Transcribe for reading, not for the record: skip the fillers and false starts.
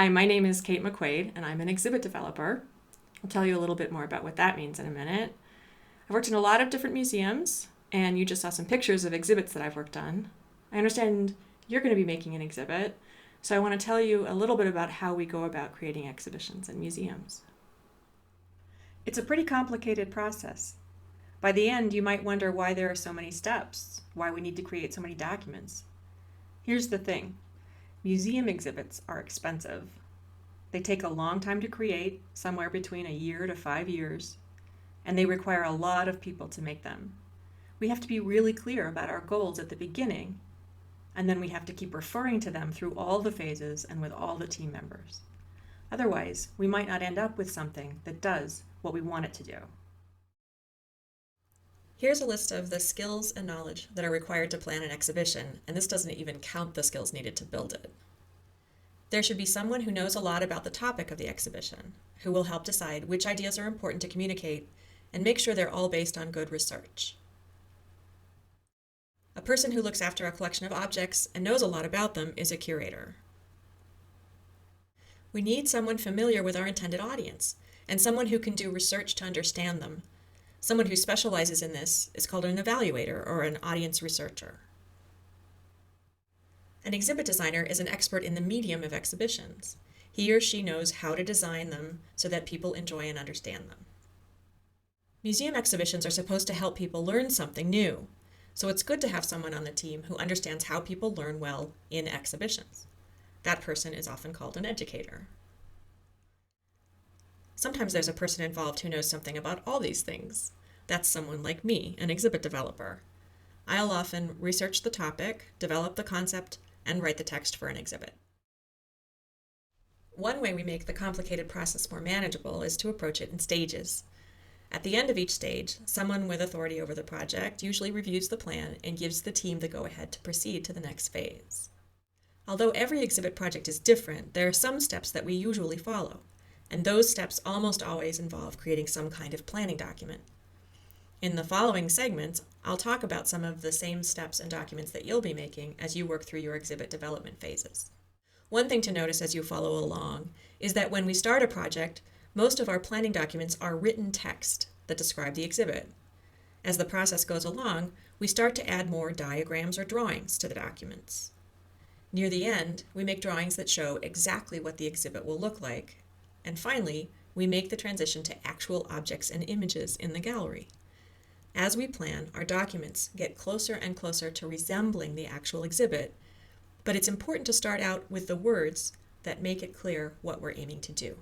Hi, my name is Kate McQuaid, and I'm an exhibit developer. I'll tell you a little bit more about what that means in a minute. I've worked in a lot of different museums, and you just saw some pictures of exhibits that I've worked on. I understand you're going to be making an exhibit, so I want to tell you a little bit about how we go about creating exhibitions in museums. It's a pretty complicated process. By the end, you might wonder why there are so many steps, why we need to create so many documents. Here's the thing. Museum exhibits are expensive. They take a long time to create, somewhere between a year to 5 years, and they require a lot of people to make them. We have to be really clear about our goals at the beginning, and then we have to keep referring to them through all the phases and with all the team members. Otherwise, we might not end up with something that does what we want it to do. Here's a list of the skills and knowledge that are required to plan an exhibition, and this doesn't even count the skills needed to build it. There should be someone who knows a lot about the topic of the exhibition, who will help decide which ideas are important to communicate and make sure they're all based on good research. A person who looks after a collection of objects and knows a lot about them is a curator. We need someone familiar with our intended audience and someone who can do research to understand them. Someone who specializes in this is called an evaluator or an audience researcher. An exhibit designer is an expert in the medium of exhibitions. He or she knows how to design them so that people enjoy and understand them. Museum exhibitions are supposed to help people learn something new, so it's good to have someone on the team who understands how people learn well in exhibitions. That person is often called an educator. Sometimes there's a person involved who knows something about all these things. That's someone like me, an exhibit developer. I'll often research the topic, develop the concept, and write the text for an exhibit. One way we make the complicated process more manageable is to approach it in stages. At the end of each stage, someone with authority over the project usually reviews the plan and gives the team the go-ahead to proceed to the next phase. Although every exhibit project is different, there are some steps that we usually follow, and those steps almost always involve creating some kind of planning document. In the following segments, I'll talk about some of the same steps and documents that you'll be making as you work through your exhibit development phases. One thing to notice as you follow along is that when we start a project, most of our planning documents are written text that describe the exhibit. As the process goes along, we start to add more diagrams or drawings to the documents. Near the end, we make drawings that show exactly what the exhibit will look like. And finally, we make the transition to actual objects and images in the gallery. As we plan, our documents get closer and closer to resembling the actual exhibit, but it's important to start out with the words that make it clear what we're aiming to do.